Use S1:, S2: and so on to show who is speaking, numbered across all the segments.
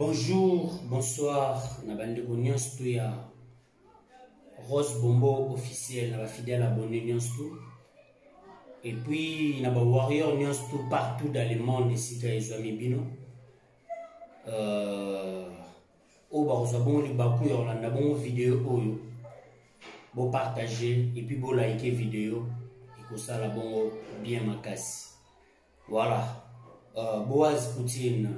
S1: Bonjour, bonsoir, na bandeko nyonso tu ya Rose Bombo officiel, na ba fidèle abonné nyonso tu. Et puis na ba warrior nyonso tu partout dans le monde ici ka ezwami bino. O ba kozwa bongo libaku ya olanda bongo vidéo oyo. Bo partager et puis bo liker vidéo ekosala bongo bien makasi. Voilà. Boaz Poutine,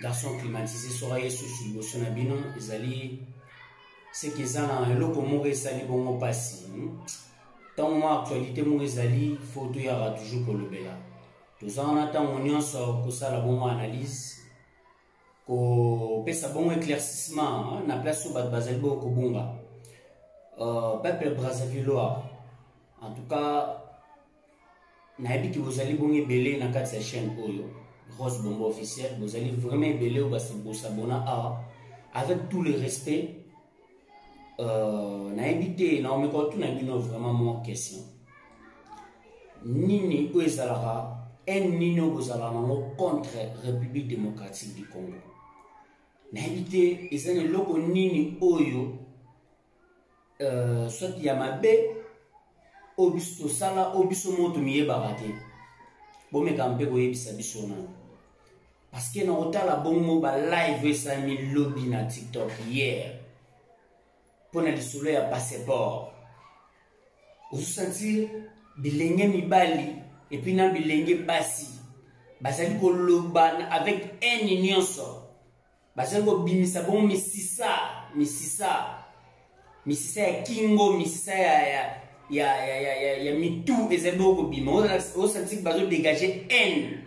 S1: garçon climatisé, sera yesu sur le bosso nabino, ezali ce qui est là, et l'autre mot ezali bongo passi. Tant moi actualité mot ezali, photo yara toujours pour le bela. Tous en attendant on nyonso ko sala bongo analyse, ko pesa bongo éclaircissement, na place au bas bazali bongo ko bunga. Peuple Brazzavillois, en tout cas. Naïbi qui vous allez bonner belé dans cette chaîne Oyo, Rose Bombo officiel, vous allez vraiment belé ou vous s'abonner avec tout le respect. Naïbi na on me tout naïbi vraiment mon question. Nini ou ezalara, un nino vous allez contre République démocratique du Congo. Naïbi ezane loko nini Oyo, soit Yamabe. Obiso sala obiso moto miye barate bomé kampe ko yebisa biso na parce que na otala bongo ba live sa mi lobby na TikTok hier pour na lisolo ya passeport osu sentir bilenge mibali et puis na bilenge basi bazali ko loba avec un nyonso bazali ko bimisa bongo misisa ya kingo misisa ya mitou ezebo bima au senti que bazo dégager haine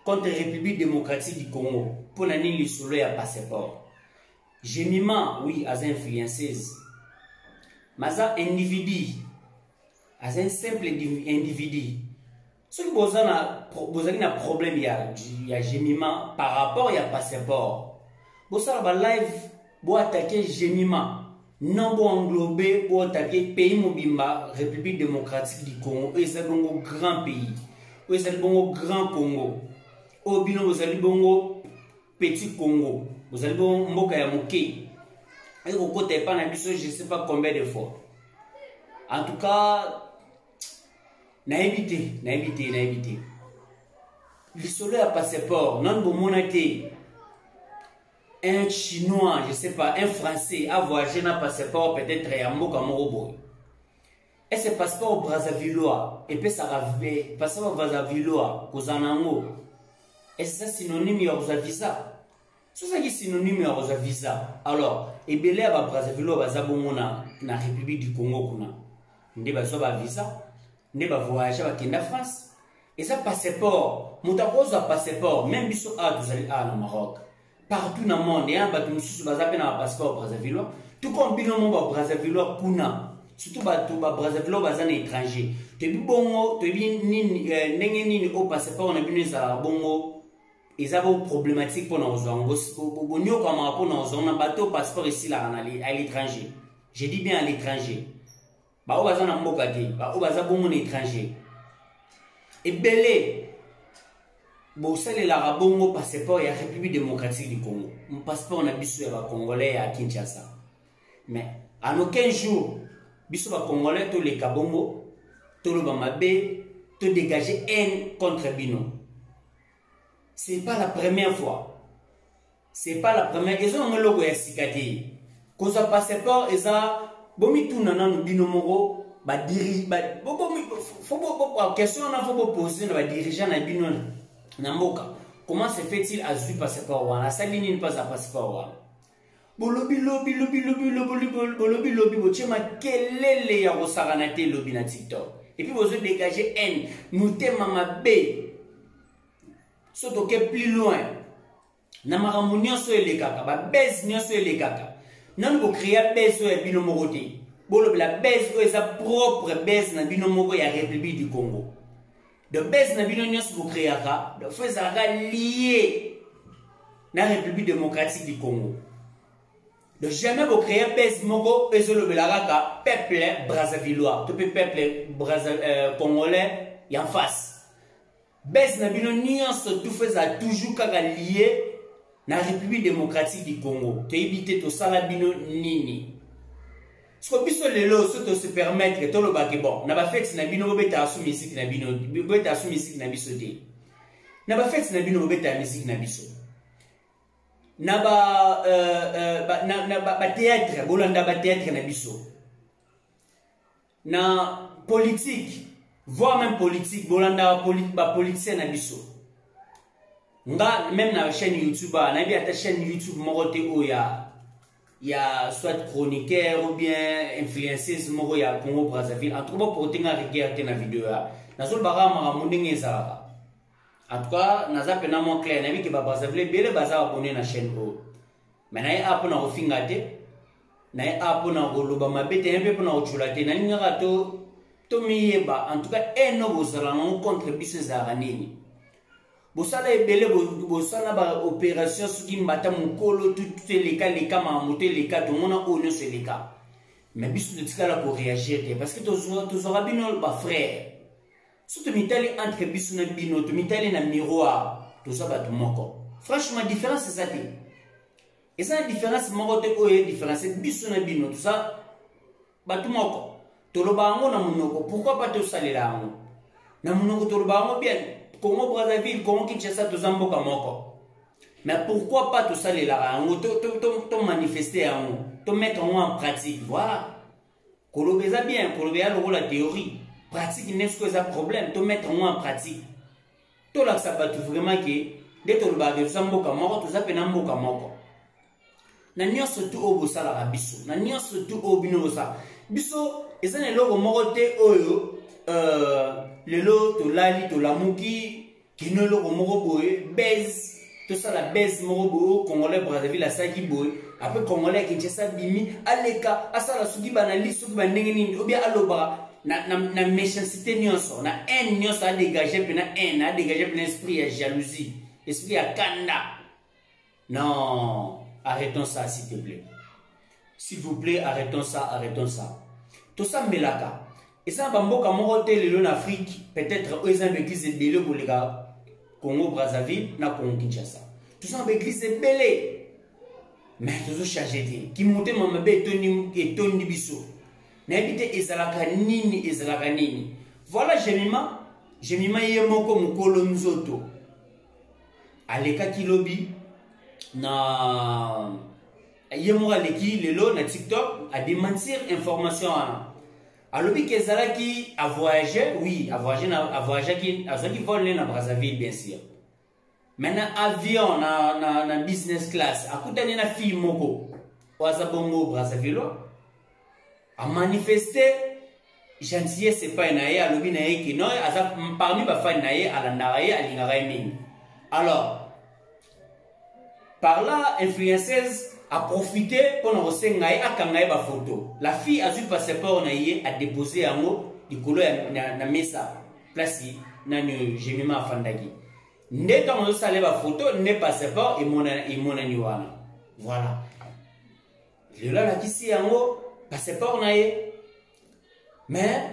S1: contre la République démocratique du Congo pour nani li solo ya passeport gémiment oui as influenceuse maza individu as un simple individu ce que bozali na problème ya gémiment par rapport ya passeport bosala ba live bo attaquer gémiment non pour englober pour attaquer pays mobimba République démocratique du Congo et c'est un grand pays et c'est un grand Congo au bino vous allez bongo petit Congo vous allez bon mboka ya moke et au côté pas na biso je sais pas combien de fois en tout cas na éviter le soleil à passeport non bon monaté. Un chinois, je sais pas, un français a voyagé dans passeport peut-être à Mboka Morobo. Et ce passeport Brazzavillois, et puis ça rave, passeport Brazzavillois, Kozanango. Et c'est ça synonyme de visa. C'est ça qui est synonyme de visa. Alors, et bien là, Brazzavillois, Bazabomona, na République du Congo, kuna. Ndé bazoba visa, ndé ba voyager à Kenda France. Et ça passeport, moutakoza passeport, même biso a vous allez à Maroc. Partout dans le monde, il y a un passeport Brazzavillois. Tout comme bilan Brazzavillois, kuna. Surtout Brazzavillois, bazan étranger. Tu es bongo, tu es ni au passeport, on a bien ça bongo. Ils ont problématique pour nous. Bongo comme pour nous, on a bateau passeport ici là à l'étranger. Je dis bien à l'étranger. Bah au bazan ambokati, bah au bazan bongo étranger. Et belé. Bon, c'est la rabongo passeport et la République démocratique du Congo. Mon passeport n'a biso ya congolais à Kinshasa. Mais en aucun jour, biso ba congolais to les kabongo, to le bamabe, to dégager haine contre Bino. C'est pas la première fois. C'est pas la première. Ils ont un logo ya sikati. Cause passeport eza bomi tout nananu Bino moro ba dirige ba faut question na faut poser na ba dirigeant na Bino. Namboka, comment se fait-il à ce passeport wana? Ça ligne pas à passeport wana. Bolobi bochema kelele ya rosaranate lobi na TikTok. Et puis vous dégager haine, nous t'aimons ma bé. Surtout que plus loin. Namaramu nyonso elekaka, ba base nyonso elekaka. Non vous créer base so ya bino morote. Bolobi la base est sa propre base na bino moko ya République du Congo. De base na bino nyonso vous créera, de faisara lié na République démocratique du Congo. De jamais vous créer base moko ezolo belaraka peuple Brazzavillois, tout peuple congolais y en face. Base na bino nyonso tout faisara toujours kaka lié na République démocratique du Congo to éviter to sala bino nini ce que biso lelo so to se permettre to lo bake bon na ba fête na bino beta asu musique na bino beta asu musique na biso te na ba fête na bino beta musique na biso na ba théâtre bolanda ba théâtre na biso na politique voire même politique bolanda ba politicien na biso nga même na chaîne YouTube na bi ata chaîne YouTube moko te o ya soit chroniqueur ou bien influenceuse moko ya Congo Brazzaville en tout cas pour tenga regarder na vidéo na zo bara ma mundenge za en tout cas na za pena mo clair na bi ke ba Brazzaville bele baza abonné na chaîne o mais na app na ofinga te na app na goloba mabete mpe pona ochula te na ngaka to miyeba en tout cas eno bozala no contre biso za ranini bosala ebele bosala ba opération soki mbata mukolo tout les cas mamuté les cas tout mona ono c'est les cas mais biso de tikala pour réagir parce que tozora bino ba frère surtout mitali entre biso na bino to mitali na miroir tout ça ba tout moko franchement différence c'est ça et ça la différence moko te ko e différence biso na bino tout ça ba tout moko to lo bango na munoko pourquoi pas to salela ngo na munoko to lo bango bien Congo Brazzaville, Congo Kinshasa, tout ça moko. Mais pourquoi pas tout ça les là, to manifester to mettre en pratique, voilà. Kolobeza bien, kolobeza la théorie, pratique n'est-ce que ça problème, to mettre en pratique. To là ça pas tout vraiment que dès to le bagage ça moko, tout ça pena moko. Na nyonso tout au bosala la biso, na nyonso tout au bino ça. Biso ezana loko moko te oyo lelo to lali to lamuki kino loko moko boye baise tout ça la baise moko boye Congolais Brazzaville la saki boye après Congolais Kinshasa bimi aleka asala suki banali suki bandenge nini ou bien aloba na méchanceté nyonso na haine nyonso a dégager pe na haine a dégager pe esprit ya jalousie esprit ya kanda non arrêtons ça s'il te plaît s'il vous plaît arrêtons ça tout ça melaka. Et ça, Bamboka Morote, en Afrique, peut-être, eux, ils ont église belé pour les gars, Congo, Brazzaville, na Congo, Kinshasa. Tout ça, église belé. Mais tout ça, changé. Qui monte mon bébé, et Tony Bisso. N'habite Ezalaka Nini. Voilà, j'ai mis Yemoko Mukolo Nzoto. Aleka Kilobi, na Yemora Leki, Lelo, na TikTok, à démentir information. Alors, Kezalaki a voyagé, oui, a voyagé qui vole na Brazzaville, bien sûr. Maintenant, avion, na business class, a coûté na fille moko, Ouazabongo, Brazzaville, a manifesté, gentillesse, c'est pas naïe, a lobi naïe qui non, parmi ma femme naïe, à la naïe, à l'ingaraïmine. Alors, par là, influenceuse, a profité pour nous recevoir à kangaye ba photo. La fille a eu passeport naïe a déposé un mot du couleur na mesa place na ni jemima fandaki. Ndé quand on salé ba photo ne passeport et mon wana. Voilà. Je là la kisi un mot passeport naïe. Mais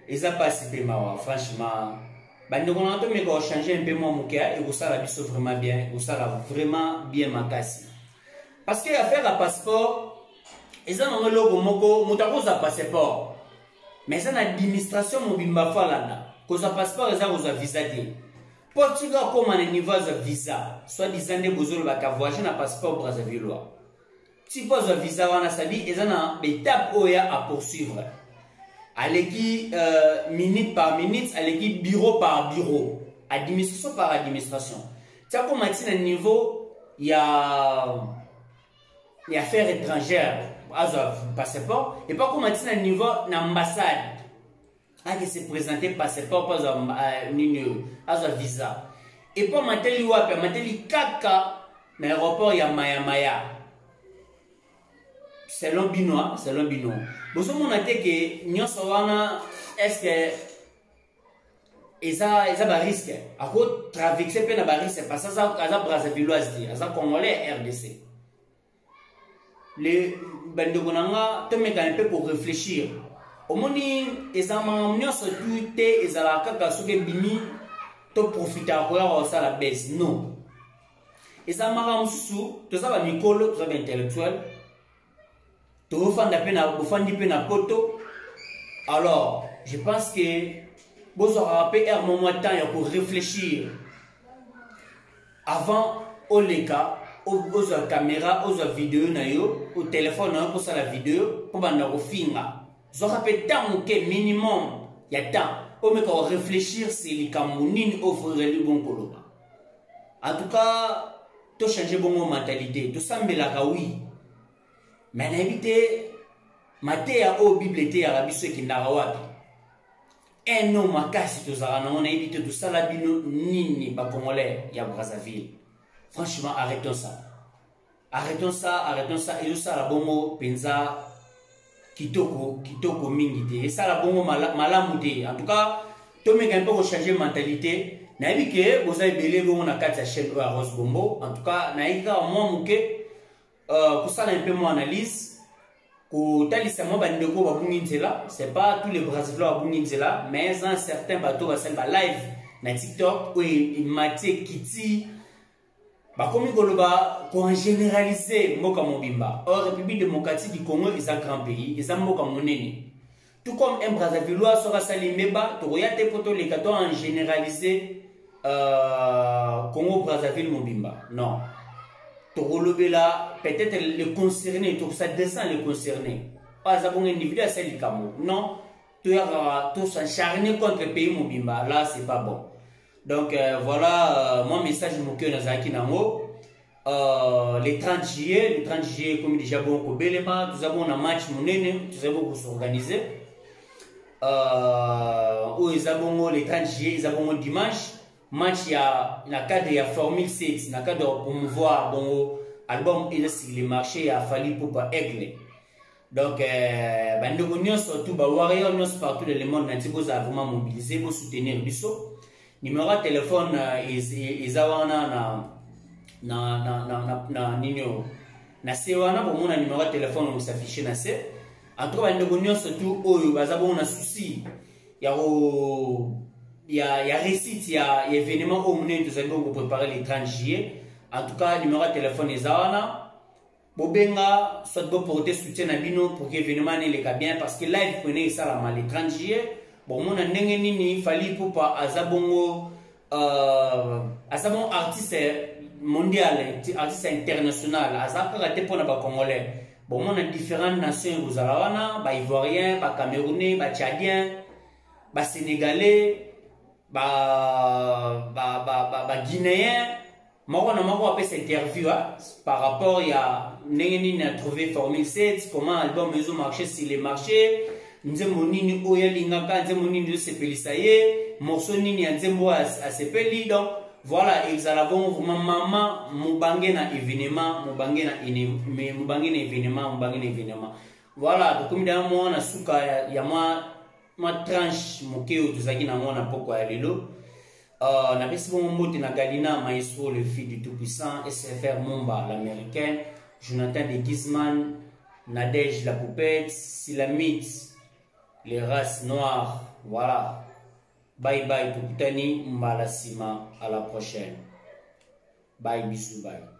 S1: ils a pas si mawa franchement. Bando on a changer un peu mon moukia et vous ça la biso vraiment bien, vous ça la vraiment bien makasi. Parce que affaire à passeport, ils ont un logo moko, mutako za passeport. Mais ça l'administration mobimba falanda. Cause passeport ils ont visa de. Portugal comme un niveau de visa, soit disant des bozolo ba ka voyager na passeport Brazzaville. Si pose visa wana sabi ils ont une étape oya à poursuivre. Aleki minute par minute, aleki bureau par bureau, administration par administration. Tu as comme un niveau, il y a affaires étrangères, passeport, et pas comme un niveau d'ambassade. Ah, qui s'est présenté passeport, pas un visa. Et pas mateli wape, mateli kaka, l'aéroport il y a Maya. Selon Binois. Vous avez dit que nous sommes est-ce que ils ont un risque. À cause traverser un risque, parce que ça a Brazzavilloise, ça Congolais RDC. Les Bandogonanga te mettent un peu pour réfléchir. Au moment où ils ont surtout ils ont la caca sur les bimi, te profiter à quoi ça la baisse. Non. eza makambo mosusu toza bamikolo toza baintellectuel tofanda mpe na bofandi mpe na poto. Alors je pense que bozwaka mpe aire mo mwa temps ya koréfléchir avant oleka ozwa caméra ozwa video na yo o téléphone na yo kosala video mpo banda kofinga. Zwaka mpe temps moke minimum ya temps omeka koréfléchir se likambo nini ofreli bon koloba. En tout cas to changer bongo mentalité tosambelaka oui mais nayebi te mateya oyo bible te yaka biso ekendaka wapi. Un homme makasi tozalaka nango nayebi te tosala bino nini bacongolais ya Brazzaville. Franchement arrêtons ça, arrêtons ça, arrêtons ça. ezosala bongo mpenza kitoko mingi te, esala bongo malamu te. En tout cas tomeka mpe kochange mentalité. nayebi ke boza ebele bongo na kati ya chaîne oyo ya Rose Bombo. En tout cas nayebi kaka mwa moke kosala mpe mwa analyse kotalisa mwa bandeko babungi nzela. C'est pas tous les Brasilois babungi nzela, mais un certain bateau basali ba live na TikTok oyo Mathieu Kiti bakomi koloba ko généraliser mboka mobimba. Or République démocratique du Congo eza grand pays, eza mboka monene. Tout comme un Brazzavillois sera sali meba tokoya te poto le kato en généraliser Congo Brazzaville mobimba. Non. Tokolobela peut-être les concernés, tout ça descend les concernés. Pas ça bon individu à celle du Cameroun. Non. Tout s'acharner contre le pays mobimba. Là c'est pas bon. Donc voilà mon message moké Nazaki Nango. Les 30 juillet, comme déjà bon au Belema, nous avons un match monene, nous avons pour s'organiser. Où ils avons les 30 juillet, ils avons dimanche. Match ya na cadre ya Formule 7 na cadre pour promouvoir bon album il sur le marché a fallu pour pas aigle. Donc bandeko nyonso surtout ba warrior nyonso partout dans le monde nanti boza vraiment mobiliser pour soutenir biso. Numéro de téléphone izawana na ninyo na sewana pour mon numéro de téléphone on s'affiche na se. En tout cas bandeko nyonso surtout oyo baza bon na souci il y a récit, il y a événement au moment où nous allons préparer les 30 juillet. En tout cas, numéro de téléphone est là. Bobenga, soit bon porter soutien à Bino pour que l'événement ne le bien parce que là, il prenait ça là, les 30 juillet. Bon, mon il fallait pour pas Azabongo, Azabon artiste mondial, artiste international, Azabon raté pour les Congolais. Bon, mon a différentes nations, vous avez Ivoiriens, Camerounais, Tchadiens, Sénégalais. Guinéen, mako après cette interview par rapport à Nengeni a trouvé Formule 7, comment album maison marché sur les marchés, nzembo nini oya lingaka nzembo nini de sepelisaye, morceau nini nzembo a sepeli. Donc voilà, ils allaient vraiment maman mubange na événement, mubange na événement. Voilà, donc comme dans moi na suka ya ma tranche mokeo tozaki na mona poko ya lelo na pesi bon mbote na Galina Maestro le fils du tout puissant, SFR Mumba l'américain, Jonathan de Gizman, Nadège la poupette, Silamite les races noires. Voilà, bye bye Tukutani Mbalasima, à la prochaine, bye bisous bye.